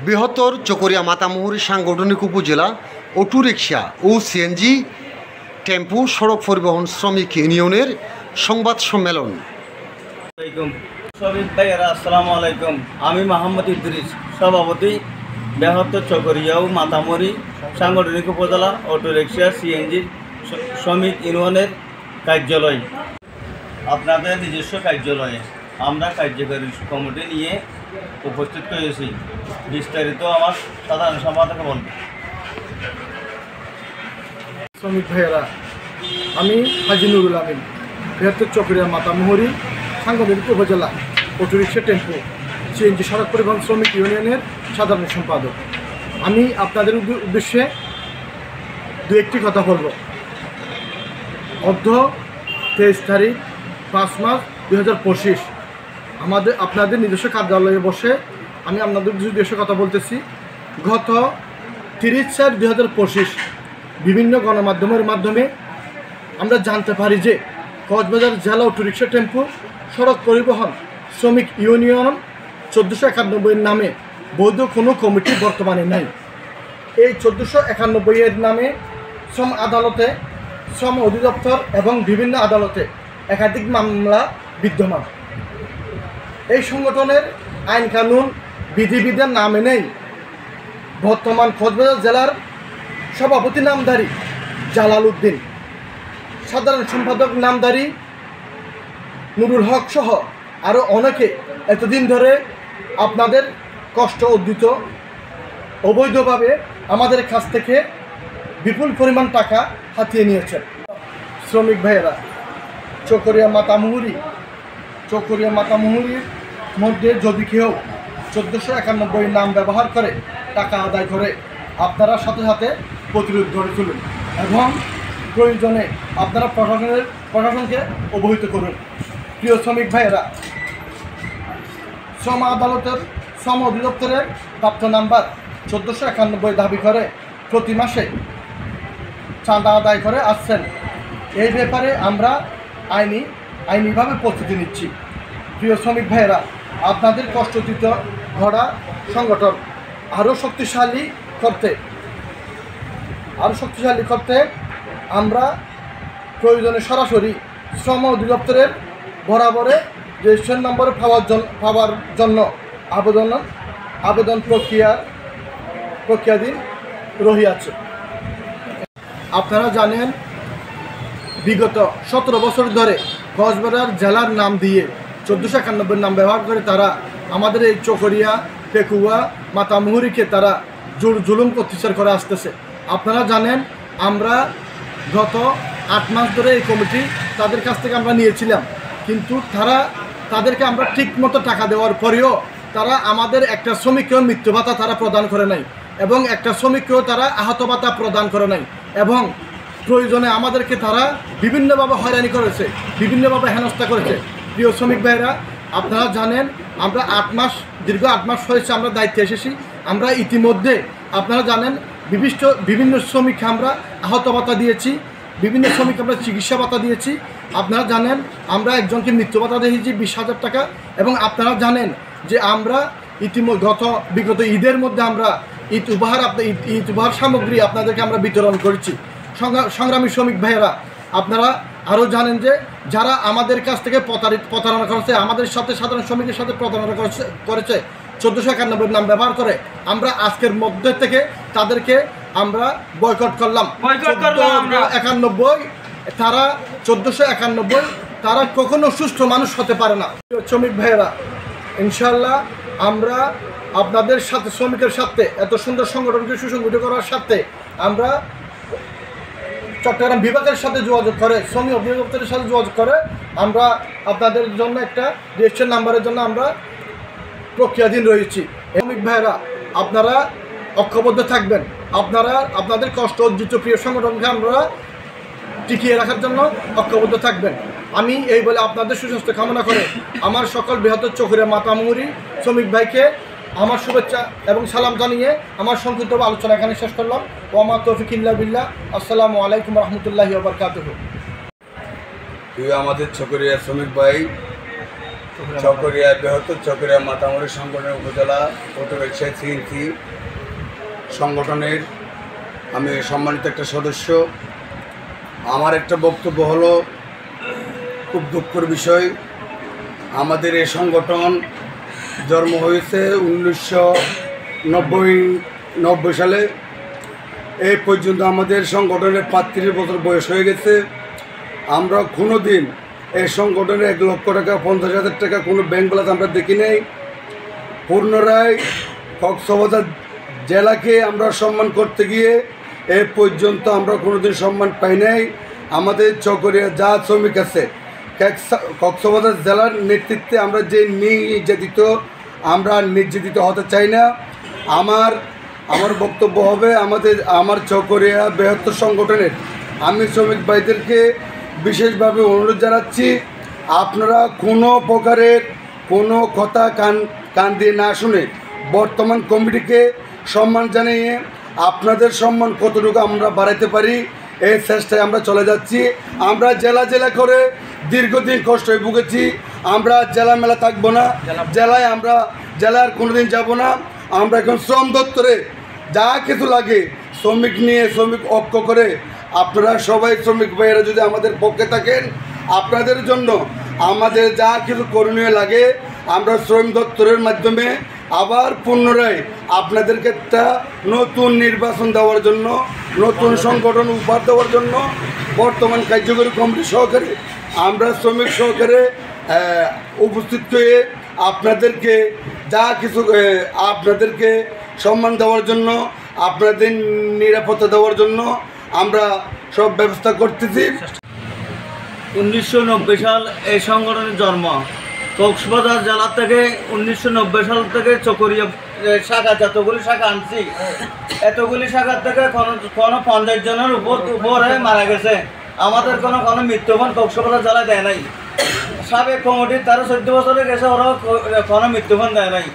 বৃহত্তর চকরিয়া মাতামুহুরী সাংগঠনিক উপজেলা অটোরিকশা ও সিএনজি টেম্পু সড়ক পরিবহন শ্রমিক ইউনিয়নের সংবাদ সম্মেলন। শ্রমিক ভাইয়েরা আসসালামু আলাইকুম। আমি মোহাম্মদ ইদ্রিস, সভাপতি বৃহত্তর চকরিয়া ও মাতামুহুরী সাংগঠনিক উপজেলা অটোরিকশা সিএনজি শ্রমিক ইউনিয়নের কার্যালয়। আপনাদের নিজস্ব কার্যালয়ে আমরা কার্যকারী কমিটি নিয়ে উপস্থিত হয়েছি। বিস্তারিত আমার সাধারণ সম্পাদক বলব। শ্রমিক ভাইয়েরা, আমি হাজি নুরুল আমিন, বৃহত্তর চকরিয়া মাতামুহুরী সাংগঠনিক উপজেলা অটোরিকশা টেম্পু সিএনজি সড়ক পরিবহন শ্রমিক ইউনিয়নের সাধারণ সম্পাদক। আমি আপনাদের উদ্দেশ্যে দু একটি কথা বলব। অর্ধ 23 তারিখ 5 মার্চ 2025 আপনাদের নিজস্ব কার্যালয়ে বসে আমি আপনাদের নিজস্ব কথা বলতেছি। গত 30/4/2025 বিভিন্ন গণমাধ্যমের মাধ্যমে আমরা জানতে পারি যে কক্সবাজার জেলা অটোরিকশা টেম্পু সড়ক পরিবহন শ্রমিক ইউনিয়ন 1491 নামে বৈধ কোনো কমিটি বর্তমানে নাই। এই 1491 নামে শ্রম আদালতে, শ্রম অধিদপ্তর এবং বিভিন্ন আদালতে একাধিক মামলা বিদ্যমান। এই সংগঠনের আইন কানুন বিধিবিধান না মেনেই বর্তমান কক্সবাজার জেলার সভাপতি নামধারী জালাল উদ্দিন, সাধারণ সম্পাদক নামধারী নুরুল হক সহ আরও অনেকে এতদিন ধরে আপনাদের কষ্ট অর্জিত অবৈধভাবে আমাদের কাছ থেকে বিপুল পরিমাণ টাকা হাতিয়ে নিয়েছেন। শ্রমিক ভাইয়েরা, চকরিয়া মাতামুহুরীর মধ্যে যদি কেউ 1491 নাম ব্যবহার করে টাকা আদায় করে, আপনারা সাথে সাথে প্রতিরোধ গড়ে তুলুন এবং প্রয়োজনে আপনারা প্রশাসনকে অবহিত করুন। প্রিয় শ্রমিক ভাইয়েরা, শ্রম আদালতের শ্রম অধিদপ্তরের প্রাপ্ত নাম্বার 1491 দাবি করে প্রতি মাসে চাঁদা আদায় করে আসছেন। এই ব্যাপারে আমরা আইনিভাবে প্রস্তুতি নিচ্ছি। প্রিয় শ্রমিক ভাইয়েরা, আপনাদের কষ্টচিত ঘোড়া সংগঠন আরও শক্তিশালী করতে আমরা প্রয়োজনে সরাসরি শ্রম অধিদপ্তরের বরাবরে রেজিস্ট্রেশন নম্বর পাওয়ার জন্য আবেদন প্রক্রিয়াধীন রহিয়াছে। আপনারা জানেন, বিগত 17 বছর ধরে কক্সবাজার জেলার নাম দিয়ে 1491 নাম ব্যবহার করে তারা আমাদের এই চকরিয়া, পেকুয়া, মাতামুহুরীকে তারা জুলুম অত্যাচার করে আসতেছে। আপনারা জানেন, আমরা গত 8 মাস ধরে এই কমিটি তাদের কাছ থেকে আমরা নিয়েছিলাম, কিন্তু তাদেরকে আমরা ঠিক মতো টাকা দেওয়ার পরেও তারা আমাদের একটা শ্রমিককেও মৃত্যু ভাতা তারা প্রদান করে নাই এবং একটা শ্রমিককেও তারা আহত ভাতা প্রদান করে নাই এবং প্রয়োজনে আমাদেরকে তারা বিভিন্নভাবে হয়রানি করেছে, বিভিন্নভাবে হেনস্থা করেছে। প্রিয় শ্রমিক ভাইরা, আপনারা জানেন, আমরা দীর্ঘ 8 মাস হয়েছে আমরা দায়িত্বে এসেছি। আমরা ইতিমধ্যে আপনারা জানেন বিভিন্ন শ্রমিককে আমরা আহত ভাতা দিয়েছি, বিভিন্ন শ্রমিক আমরা চিকিৎসা ভাতা দিয়েছি। আপনারা জানেন, আমরা একজনকে মৃত্যু ভাতা দিয়েছি 20,000 টাকা এবং আপনারা জানেন যে আমরা বিগত ঈদের মধ্যে আমরা ঈদ উপহার সামগ্রী আপনাদেরকে আমরা বিতরণ করেছি। সংগ্রামী শ্রমিক ভাইয়েরা, আপনারা আরও জানেন যে যারা আমাদের কাছ থেকে প্রতারণা করেছে, আমাদের সাথে সাধারণ শ্রমিকের সাথে প্রতারণা করেছে 1491 নাম ব্যবহার করে, আমরা আজকের মধ্যে থেকে তাদেরকে আমরা বয়কট করলাম। 1491 তারা 1491 তারা কখনো সুস্থ মানুষ হতে পারে না। শ্রমিক ভাইয়েরা, ইনশাল্লাহ আমরা আপনাদের সাথে, শ্রমিকের সাথে, এত সুন্দর সংগঠনকে সুসংগঠিত করার সাথে আমরা চট্টগ্রাম বিভাগের সাথে যোগাযোগ করে, শ্রমিক অধিদপ্তরের সাথে যোগাযোগ করে আমরা আপনাদের জন্য একটা রেজিস্ট্রেশন নাম্বারের জন্য আমরা প্রক্রিয়াধীন রয়েছি। শ্রমিক ভাইয়েরা, আপনারা ঐক্যবদ্ধ থাকবেন, আপনাদের কষ্ট অর্জিত প্রিয় সংগঠনকে আমরা টিকিয়ে রাখার জন্য ঐক্যবদ্ধ থাকবেন। আমি এই বলে আপনাদের সুস্বাস্থ্য কামনা করে আমার সকল বৃহত্তর চকরিয়া মাতামুহুরী শ্রমিক ভাইকে আমার শুভেচ্ছা এবং সালাম জানিয়ে আমার সংক্ষিপ্ত আলোচনা এখানে শেষ করলাম। ওয়া তৌফিক ইল্লা বিল্লাহ। আসসালামু আলাইকুম রহমতুল্লাহি ওয়া বারাকাতুহু। আমাদের চকরিয়া শ্রমিক ভাই চকরিয়া বৃহত্তর চকরিয়া মাতামুহুরী সংগঠনের উপজেলা অটো রিকশা সিএনজি সংগঠনের আমি সম্মানিত একটা সদস্য। আমার একটা বক্তব্য হলো, খুব দুঃখের বিষয়, আমাদের এই সংগঠন জন্ম হয়েছে 1990 সালে। এই পর্যন্ত আমাদের সংগঠনের 35 বছর বয়স হয়ে গেছে। আমরা কোনো দিন এই সংগঠনে 1 লক্ষ টাকা 50,000 টাকা কোনো ব্যাংক ব্যালেন্স আমরা দেখি নাই। পুনরায় কক্সবাজার জেলাকে আমরা সম্মান করতে গিয়ে এ পর্যন্ত আমরা কোনোদিন সম্মান পাই নাই। আমাদের চকরিয়া যা শ্রমিক আছে কক্সবাজার জেলার নেতৃত্বে আমরা যে নির্যাতিত, আমরা নির্যাতিত হতে চাই না। আমার বক্তব্য হবে, আমার চকরিয়া বৃহত্তর সংগঠনের আমি শ্রমিক ভাইদেরকে বিশেষভাবে অনুরোধ জানাচ্ছি, আপনারা কোনো প্রকারের কোনো কথা কান দিয়ে না শুনে বর্তমান কমিটিকে সম্মান জানিয়ে আপনাদের সম্মান কতটুকু আমরা বাড়াইতে পারি এই চেষ্টায় আমরা চলে যাচ্ছি। আমরা জেলা করে দীর্ঘদিন কষ্ট হয়ে ভুগেছি। আমরা জেলা মেলা থাকবো না, জেলার কোনোদিন যাব না। আমরা এখন শ্রম দপ্তরে যা কিছু লাগে শ্রমিক নিয়ে, শ্রমিক ঐক্য করে, আপনারা সবাই শ্রমিক ভাইয়েরা যদি আমাদের পক্ষে থাকেন, আপনাদের জন্য আমাদের যা কিছু করণীয় লাগে আমরা শ্রম দপ্তরের মাধ্যমে আবার পুনরায় আপনাদেরকে একটা নতুন নির্বাচন দেওয়ার জন্য, নতুন সংগঠন উপহার দেওয়ার জন্য বর্তমান কার্যকরী কমিটি সহকারে আমরা শ্রমিক সহকারে উপস্থিত হয়ে আপনাদেরকে যা কিছু আপনাদেরকে সম্মান দেওয়ার জন্য, আপনাদের নিরাপত্তা দেওয়ার জন্য আমরা সব ব্যবস্থা করতেছি। 1990 সাল এই সংগঠনের জন্ম। কক্সবাজার জেলা থেকে 1990 সাল থেকে চকরিয়া শাখা, যতগুলি শাখা আনছি, এতগুলি শাখার থেকে কোনো 50 জনের উপরে মারা গেছে। আমাদের কোনো মৃত্যুবরণ কক্সবাজার জেলায় দেয় নাই। সাবেক কমিটির তারা 14 বছরে গেছে, ওরাও কোনো মৃত্যুবরণ দেয় নাই।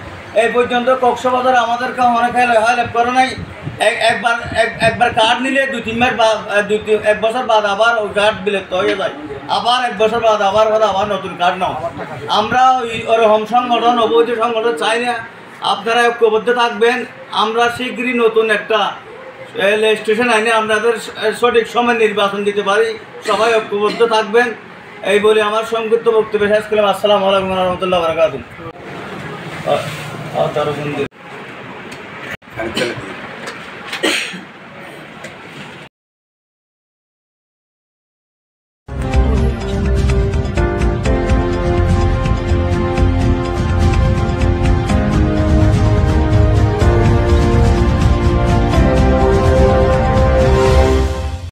এই পর্যন্ত কক্সবাজার আমাদেরকে অনেক হেল্প করে নাই। একবার কার্ড নিলে 2-3 মাস 1 বছর বাদ আবার ওই কার্ড বিলুপ্ত হয়ে যায়, আবার 1 বছর বাদ আবার নতুন কার্ড নাও। আমরা ওরকম সংগঠন, অবৈধ সংগঠন চাই না। আপনারা ঐক্যবদ্ধ থাকবেন। আমরা শীঘ্রই নতুন একটা রেজিস্ট্রেশন আইনে আপনাদের সঠিক সময় নির্বাচন দিতে পারি। সবাই ঐক্যবদ্ধ থাকবেন এই বলে আমার সংক্ষিপ্ত বক্তব্য শেষ করলাম। আসসালামু আলাইকুম ওয়া রাহমাতুল্লাহি ওয়া বারাকাতুহু।